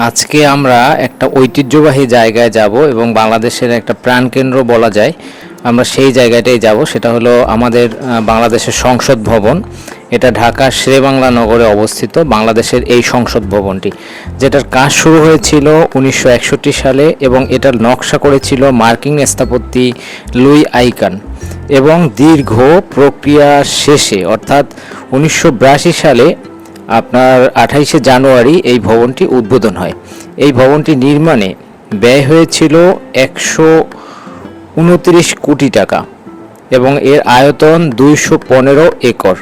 আজকে আমরা একটা ঐতিহ্যবাহী জায়গায় যাব এবং বাংলাদেশের একটা প্রাণকেন্দ্র বলা যায়। আমরা সেই জায়গাটাই যাব, সেটা হলো আমাদের বাংলাদেশের সংসদ ভবন। এটা ঢাকার শেরেবাংলা নগরে অবস্থিত বাংলাদেশের এই সংসদ ভবনটি, যেটার কাজ শুরু হয়েছিল 1961 সালে এবং এটার নকশা করেছিল মার্কিন স্থপতি লুই আইকান। এবং দীর্ঘ প্রক্রিয়া শেষে অর্থাৎ 1982 সালে আপনার 28শে জানুয়ারি এই ভবনটি উদ্বোধন হয়। এই ভবনটি নির্মাণে ব্যয় হয়েছিল 129 কোটি টাকা এবং এর আয়তন 215 একর।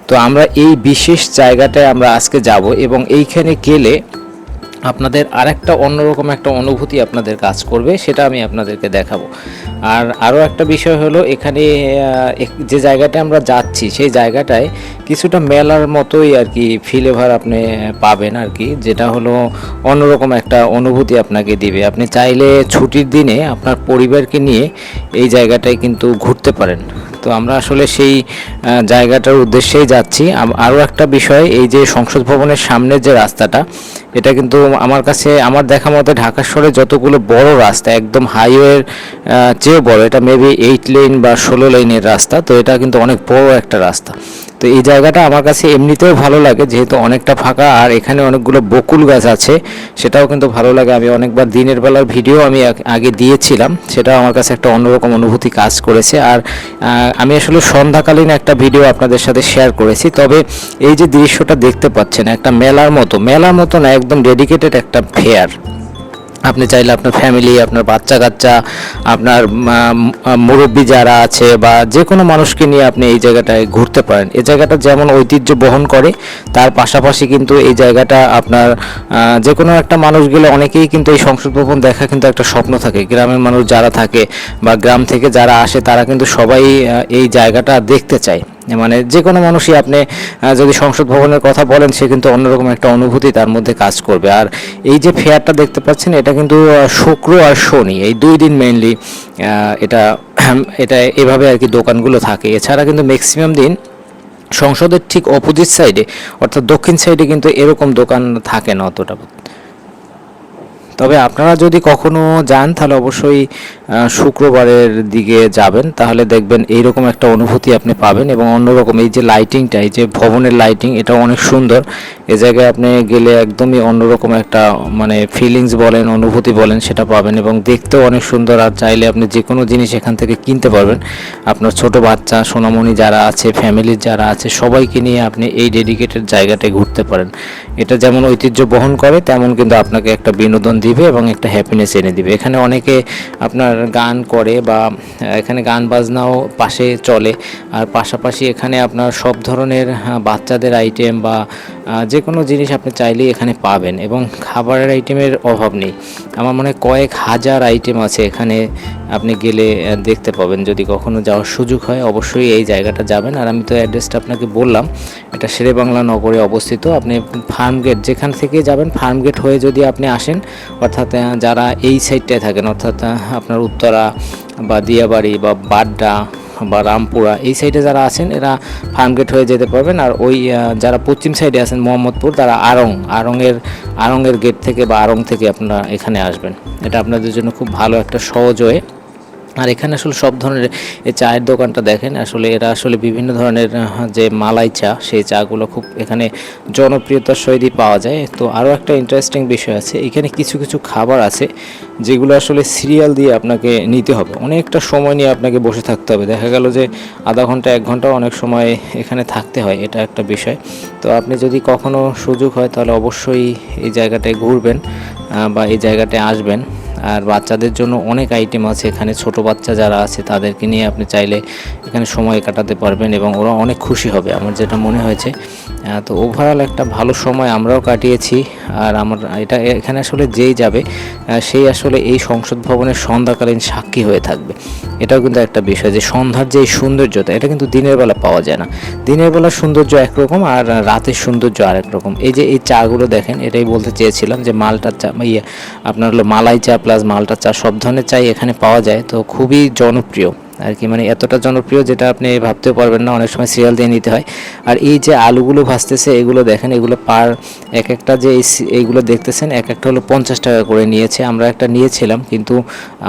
তো আমরা এই বিশেষ জায়গাটায় আমরা আজকে যাব এবং এইখানে গেলে আপনাদের আরেকটা অন্যরকম একটা অনুভূতি আপনাদের কাজ করবে, সেটা আমি আপনাদেরকে দেখাবো। আর আরও একটা বিষয় হলো, এখানে যে জায়গাটায় আমরা যাচ্ছি সেই জায়গাটায় কিছুটা মেলার মতোই আর কি ফ্লেভার আপনি পাবেন আর কি, যেটা হলো অন্যরকম একটা অনুভূতি আপনাকে দিবে। আপনি চাইলে ছুটির দিনে আপনার পরিবারকে নিয়ে এই জায়গাটায় কিন্তু ঘুরতে পারেন। তো আমরা আসলে সেই জায়গাটার উদ্দেশ্যেই যাচ্ছি। আরও একটা বিষয়, এই যে সংসদ ভবনের সামনের যে রাস্তাটা, এটা কিন্তু আমার কাছে আমার দেখা মতে ঢাকা শহরে যতগুলো বড় রাস্তা একদম হাইওয়ের চেয়েও বড়, এটা মেবি 8 লেন বা 16 লেনের রাস্তা। তো এটা কিন্তু অনেক বড় একটা রাস্তা। তো এই জায়গাটা আমার কাছে এমনিতেও ভালো লাগে, যেহেতু অনেকটা ফাঁকা আর এখানে অনেকগুলো বকুল গাছ আছে, সেটাও কিন্তু ভালো লাগে। আমি অনেকবার দিনের বেলার ভিডিও আমি আগে দিয়েছিলাম, সেটাও আমার কাছে একটা অন্যরকম অনুভূতি কাজ করেছে। আর আমি আসলে সন্ধ্যাকালীন একটা ভিডিও আপনাদের সাথে শেয়ার করেছি। তবে এই যে দৃশ্যটা দেখতে পাচ্ছেন, একটা মেলার মতো না, একদম ডেডিকেটেড একটা ফেয়ার। আপনি চাইলে আপনার ফ্যামিলি, আপনার বাচ্চা কাচ্চা, আপনার মুরব্বী যারা আছে বা যে কোনো মানুষকে নিয়ে আপনি এই জায়গাটায় ঘুরতে পারেন। এই জায়গাটা যেমন ঐতিহ্য বহন করে, তার পাশাপাশি কিন্তু এই জায়গাটা আপনার যে কোনো একটা মানুষ গেলে অনেকেই কিন্তু এই সংসদ ভবন দেখা কিন্তু একটা স্বপ্ন থাকে। গ্রামের মানুষ যারা থাকে বা গ্রাম থেকে যারা আসে, তারা কিন্তু সবাই এই জায়গাটা দেখতে চায়। মানে যে কোনো মানুষই আপনি যদি সংসদ ভবনের কথা বলেন, সে কিন্তু অন্যরকম একটা অনুভূতি তার মধ্যে কাজ করবে। আর এই যে ফেয়ারটা দেখতে পাচ্ছেন, এটা কিন্তু শুক্র আর শনি এই 2 দিন মেইনলি এটা এটা এভাবে আর কি দোকানগুলো থাকে। এছাড়া কিন্তু ম্যাক্সিমাম দিন সংসদের ঠিক অপোজিট সাইডে অর্থাৎ দক্ষিণ সাইডে কিন্তু এরকম দোকান থাকে না অতটা। তবে আপনারা যদি কখনো যান তাহলে অবশ্যই শুক্রবারের দিকে যাবেন, তাহলে দেখবেন এইরকম একটা অনুভূতি আপনি পাবেন। এবং অন্যরকম এই যে লাইটিংটা, এই যে ভবনের লাইটিং, এটা অনেক সুন্দর। এই জায়গায় আপনি গেলে একদমই অন্যরকম একটা মানে ফিলিংস বলেন, অনুভূতি বলেন, সেটা পাবেন এবং দেখতেও অনেক সুন্দর। আর চাইলে আপনি যে কোনো জিনিস এখান থেকে কিনতে পারবেন। আপনার ছোট বাচ্চা, সোনামণি যারা আছে, ফ্যামিলির যারা আছে, সবাইকে নিয়ে আপনি এই ডেডিকেটেড জায়গাটায় ঘুরতে পারেন। এটা যেমন ঐতিহ্য বহন করে, তেমন কিন্তু আপনাকে একটা বিনোদন দিবে এবং একটা হ্যাপিনেস এনে দিবে। এখানে অনেকে আপনার গান করে বা এখানে গান বাজনাও পাশে চলে। আর পাশাপাশি এখানে আপনার সব ধরনের বাচ্চাদের আইটেম বা যে কোনো জিনিস আপনি চাইলেই এখানে পাবেন এবং খাবারের আইটেমের অভাব নেই। আমার মনে হয় কয়েক হাজার আইটেম আছে এখানে, আপনি গেলে দেখতে পাবেন। যদি কখনো যাওয়ার সুযোগ হয় অবশ্যই এই জায়গাটা যাবেন। আর আমি তো অ্যাড্রেসটা আপনাকে বললাম, এটা শেরেবাংলা নগরে অবস্থিত। আপনি ফার্মগেট যেখান থেকে যাবেন, ফার্মগেট হয়ে যদি আপনি আসেন, অর্থাৎ যারা এই সাইডটায় থাকেন, অর্থাৎ আপনার উত্তরা বা দিয়াবাড়ি বা বাড্ডা বা রামপুরা, এই সাইডে যারা আছেন এরা ফার্মগেট হয়ে যেতে পারবেন। আর ওই যারা পশ্চিম সাইডে আছেন মোহাম্মদপুর, তারা আড়ংয়ের গেট থেকে বা আড়ং থেকে আপনারা এখানে আসবেন। এটা আপনাদের জন্য খুব ভালো একটা সহজ হয়ে। আর এখানে আসলে সব ধরনের এই চায়ের দোকানটা দেখেন, আসলে এরা আসলে বিভিন্ন ধরনের যে মালাই চা, সেই চাগুলো খুব এখানে জনপ্রিয়তার সহিতই পাওয়া যায়। তো আরও একটা ইন্টারেস্টিং বিষয় আছে, এখানে কিছু কিছু খাবার আছে যেগুলো আসলে সিরিয়াল দিয়ে আপনাকে নিতে হবে, অনেকটা সময় নিয়ে আপনাকে বসে থাকতে হবে। দেখা গেল যে আধা ঘন্টা 1 ঘন্টা অনেক সময় এখানে থাকতে হয়, এটা একটা বিষয়। তো আপনি যদি কখনো সুযোগ হয় তাহলে অবশ্যই এই জায়গাটায় ঘুরবেন বা এই জায়গাটায় আসবেন। আর বাচ্চাদের জন্য অনেক আইটেম আছে এখানে, ছোট বাচ্চা যারা আছে তাদেরকে নিয়ে আপনি চাইলে এখানে সময় কাটাতে পারবেন এবং ওরা অনেক খুশি হবে, আমার যেটা মনে হয়েছে। তো ওভারঅল একটা ভালো সময় আমরাও কাটিয়েছি। আর এটা এখানে আসলে যেই যাবে সেই আসলে এই সংসদ ভবনের সন্ধ্যাকালীন সাক্ষী হয়ে থাকবে। এটাও কিন্তু একটা বিষয় যে সন্ধ্যার যে সৌন্দর্যতা, এটা কিন্তু দিনের বেলা পাওয়া যায় না। দিনের বেলার সৌন্দর্য একরকম আর রাতের সৌন্দর্য আরেক রকম। এই যে এই চাগুলো দেখেন, এটাই বলতে চেয়েছিলাম যে মালটার চা আপনার হলো মালাই চা প্লাস মালটা চা, সব ধরনের চাই এখানে পাওয়া যায়। তো খুবই জনপ্রিয় আর কি, মানে এতটা জনপ্রিয় যেটা আপনি ভাবতেও পারবেন না, অনেক সময় সিরিয়াল দিয়ে নিতে হয়। আর এই যে আলুগুলো ভাজতেছে এগুলো দেখেন, এগুলো পার এক একটা যে এইগুলো দেখতেছেন এক একটা হলো 50 টাকা করে নিয়েছে। আমরা একটা নিয়েছিলাম, কিন্তু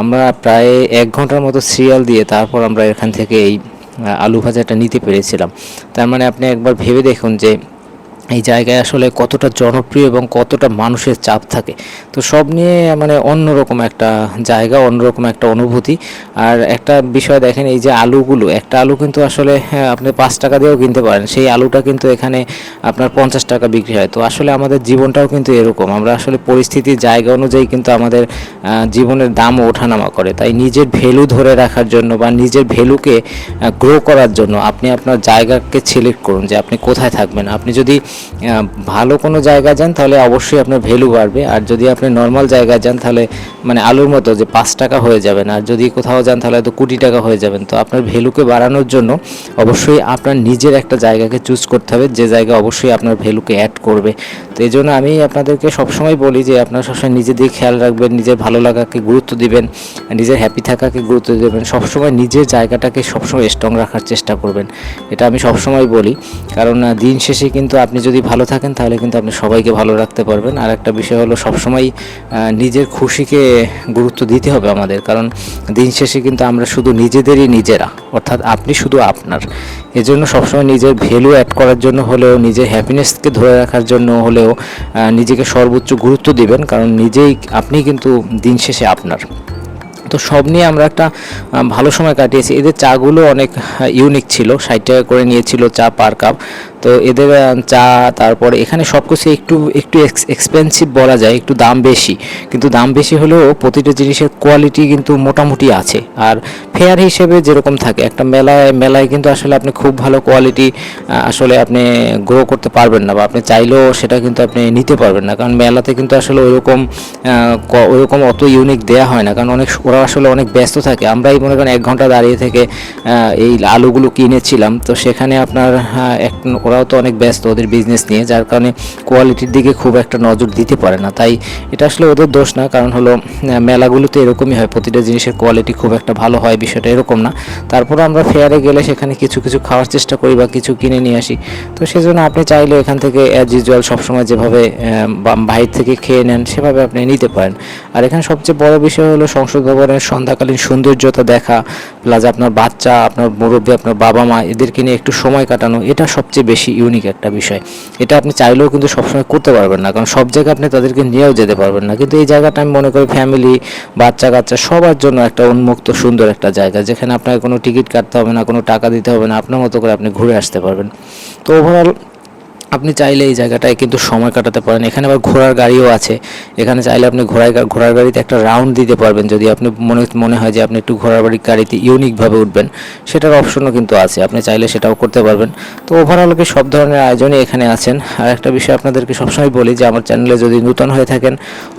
আমরা প্রায় 1 ঘন্টার মতো সিরিয়াল দিয়ে তারপর আমরা এখান থেকে এই আলু ভাজাটা নিতে পেরেছিলাম। তার মানে আপনি একবার ভেবে দেখুন যে এই জায়গায় আসলে কতটা জনপ্রিয় এবং কতটা মানুষের চাপ থাকে। তো সব নিয়ে মানে অন্যরকম একটা জায়গা, অন্যরকম একটা অনুভূতি। আর একটা বিষয় দেখেন, এই যে আলুগুলো, একটা আলু কিন্তু আসলে আপনি 5 টাকা দিয়েও কিনতে পারেন, সেই আলুটা কিন্তু এখানে আপনার 50 টাকা বিক্রি হয়। তো আসলে আমাদের জীবনটাও কিন্তু এরকম, আমরা আসলে পরিস্থিতির জায়গা অনুযায়ী কিন্তু আমাদের জীবনের দামও ওঠানামা করে। তাই নিজের ভ্যালু ধরে রাখার জন্য বা নিজের ভ্যালুকে গ্রো করার জন্য আপনি আপনার জায়গাকে সিলেক্ট করুন যে আপনি কোথায় থাকবেন। আপনি যদি ভালো কোনো জায়গায় যান তাহলে অবশ্যই আপনার ভ্যালু বাড়বে, আর যদি আপনি নর্মাল জায়গায় যান তাহলে মানে আলুর মতো যে 5 টাকা হয়ে যাবেন, আর যদি কোথাও যান তাহলে তো কোটি টাকা হয়ে যাবেন। তো আপনার ভ্যালুকে বাড়ানোর জন্য অবশ্যই আপনার নিজের একটা জায়গাকে চুজ করতে হবে, যে জায়গা অবশ্যই আপনার ভ্যালুকে অ্যাড করবে। তো এই জন্য আমি আপনাদেরকে সবসময় বলি যে আপনারা সবসময় নিজের দিকে খেয়াল রাখবেন, নিজের ভালো লাগাকে গুরুত্ব দিবেন, নিজের হ্যাপি থাকাকে গুরুত্ব দেবেন, সবসময় নিজের জায়গাটাকে সবসময় স্ট্রং রাখার চেষ্টা করবেন। এটা আমি সবসময় বলি, কারণ দিন শেষে কিন্তু আপনি যদি ভালো থাকেন তাহলে কিন্তু আপনি সবাইকে ভালো রাখতে পারবেন। আর একটা বিষয় হলো সবসময় নিজের খুশিকে গুরুত্ব দিতে হবে আমাদের, কারণ দিন শেষে কিন্তু আমরা শুধু নিজেদেরই নিজেরা, অর্থাৎ আপনি শুধু আপনার। এজন্য সবসময় নিজের ভ্যালু অ্যাড করার জন্য হলেও, নিজের হ্যাপিনেসকে ধরে রাখার জন্য হলেও নিজেকে সর্বোচ্চ গুরুত্ব দিবেন, কারণ নিজেই আপনি কিন্তু দিন শেষে আপনার। তো সব নিয়ে আমরা একটা ভালো সময় কাটিয়েছি। এদের চাগুলো অনেক ইউনিক ছিল, 60 টাকা করে নিয়েছিল চা পার কাপ। তো এদের চা, তারপরে এখানে সব কিছু একটু একটু এক্সপেন্সিভ বলা যায়, একটু দাম বেশি, কিন্তু দাম বেশি হলেও প্রতিটা জিনিসের কোয়ালিটি কিন্তু মোটামুটি আছে। আর ফেয়ার হিসেবে যেরকম থাকে একটা মেলায় কিন্তু আসলে আপনি খুব ভালো কোয়ালিটি আসলে আপনি গ্রো করতে পারবেন না, বা আপনি চাইলেও সেটা কিন্তু আপনি নিতে পারবেন না, কারণ মেলাতে কিন্তু আসলে ওইরকম অত ইউনিক দেয়া হয় না, কারণ ওরা আসলে অনেক ব্যস্ত থাকে। আমরাই মনে করেন 1 ঘন্টা দাঁড়িয়ে থেকে এই আলুগুলো কিনেছিলাম। তো সেখানে আপনার ওরাও তো অনেক ব্যস্ত ওদের বিজনেস নিয়ে, যার কারণে কোয়ালিটির দিকে খুব একটা নজর দিতে পারে না। তাই এটা আসলে ওদের দোষ না, কারণ হলো মেলাগুলোতে এরকমই হয়, প্রতিটা জিনিসের কোয়ালিটি খুব একটা ভালো হয়, বিষয়টা এরকম না। তারপরে আমরা ফেয়ারে গেলে সেখানে কিছু কিছু খাওয়ার চেষ্টা করি বা কিছু কিনে নিয়ে আসি। তো সেজন্য আপনি চাইলে এখান থেকে অ্যাজ ইউজুয়াল সবসময় যেভাবে বাইরে থেকে খেয়ে নেন সেভাবে আপনি নিতে পারেন। আর এখানে সবচেয়ে বড় বিষয় হলো সংসদ ভবনের সন্ধ্যাকালীন সৌন্দর্যতা দেখা, প্লাস আপনার বাচ্চা, আপনার মুরব্বী, আপনার বাবা মা, এদেরকে নিয়ে একটু সময় কাটানো, এটা সবচেয়ে বেশি ইউনিক একটা বিষয়। এটা আপনি চাইলেও কিন্তু সবসময় করতে পারবেন না, কারণ সব জায়গায় আপনি তাদেরকে নিয়েও যেতে পারবেন না। কিন্তু এই জায়গাটা আমি মনে করি ফ্যামিলি, বাচ্চা কাচ্চা সবার জন্য একটা উন্মুক্ত সুন্দর একটা জায়গা, যেখানে আপনাকে কোনো টিকিট কাটতে হবে না, কোনো টাকা দিতে হবে না, আপনার মতো করে আপনি ঘুরে আসতে পারবেন। তো ওভারঅল আপনি চাইলে এই জায়গাটায় কিন্তু সময় কাটাতে পারেন। এখানে আবার ঘোড়ার গাড়িও আছে, এখানে চাইলে আপনি ঘোড়ার গাড়িতে একটা রাউন্ড দিতে পারবেন, যদি আপনি মনে হয় যে আপনি একটু ঘোড়ার গাড়িতে ইউনিকভাবে উঠবেন, সেটার অপশনও কিন্তু আছে, আপনি চাইলে সেটাও করতে পারবেন। তো ওভারঅল কি সব ধরনের আয়োজনই এখানে আছেন। আর একটা বিষয় আপনাদেরকে সবসময় বলি যে আমার চ্যানেলে যদি নতুন হয়ে থাকেন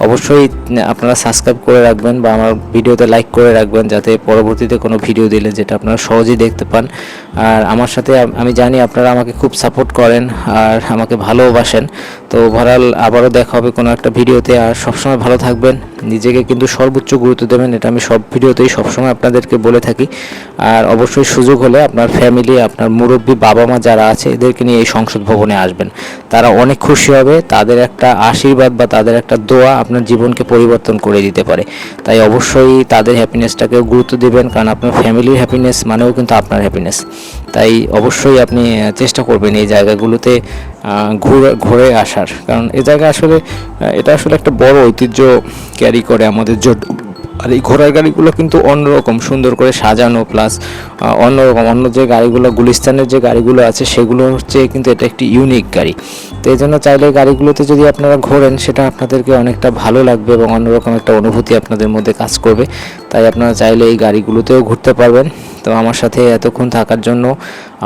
অবশ্যই আপনারা সাবস্ক্রাইব করে রাখবেন বা আমার ভিডিওতে লাইক করে রাখবেন, যাতে পরবর্তীতে কোনো ভিডিও দিলে যেটা আপনারা সহজেই দেখতে পান। আর আমার সাথে আমি জানি আপনারা আমাকে খুব সাপোর্ট করেন আর আমাকে ভালোবাসেন। তো ওভারঅল আবারও দেখা হবে কোনো একটা ভিডিওতে। আর সবসময় ভালো থাকবেন, নিজেকে কিন্তু সর্বোচ্চ গুরুত্ব দেবেন, এটা আমি সব ভিডিওতেই সবসময় আপনাদেরকে বলে থাকি। আর অবশ্যই সুযোগ হলে আপনার ফ্যামিলি, আপনার মুরব্বী বাবা মা যারা আছে এদেরকে নিয়ে এই সংসদ ভবনে আসবেন, তারা অনেক খুশি হবে। তাদের একটা আশীর্বাদ বা তাদের একটা দোয়া আপনার জীবনকে পরিবর্তন করে দিতে পারে। তাই অবশ্যই তাদের হ্যাপিনেসটাকেও গুরুত্ব দিবেন, কারণ আপনার ফ্যামিলির হ্যাপিনেস মানেও কিন্তু আপনার হ্যাপিনেস। তাই অবশ্যই আপনি চেষ্টা করবেন এই জায়গাগুলোতে ঘুরে আসার, কারণ এই জায়গা আসলে এটা আসলে একটা বড় ঐতিহ্য ক্যারি করে আমাদের জন্য। আর এই ঘোড়ার গাড়িগুলো কিন্তু অন্যরকম সুন্দর করে সাজানো, প্লাস অন্যরকম অন্য যে গাড়িগুলো গুলিস্তানের যে গাড়িগুলো আছে সেগুলো হচ্ছে কিন্তু এটা একটি ইউনিক গাড়ি। তো এই জন্য চাইলে গাড়িগুলোতে যদি আপনারা ঘোরেন সেটা আপনাদেরকে অনেকটা ভালো লাগবে এবং অন্যরকম একটা অনুভূতি আপনাদের মধ্যে কাজ করবে। তাই আপনারা চাইলে এই গাড়িগুলোতেও ঘুরতে পারবেন। তো আমার সাথে এতক্ষণ থাকার জন্য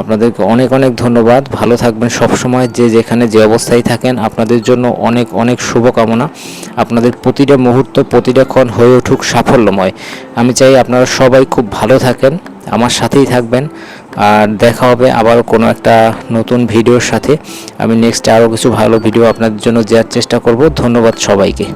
আপনাদেরকে অনেক অনেক ধন্যবাদ। ভালো থাকবেন সবসময়, যে যেখানে যে অবস্থায় থাকেন আপনাদের জন্য অনেক অনেক শুভকামনা। আপনাদের প্রতিটা মুহূর্ত, প্রতিটা ক্ষণ হয়ে উঠুক সাফল্যময়। আমি চাই আপনারা সবাই খুব ভালো থাকেন, আমার সাথেই থাকবেন। আর দেখা হবে আবার কোনো একটা নতুন ভিডিওর সাথে। আমি নেক্সট আরও কিছু ভালো ভিডিও আপনাদের জন্য দেওয়ার চেষ্টা করব। ধন্যবাদ সবাইকে।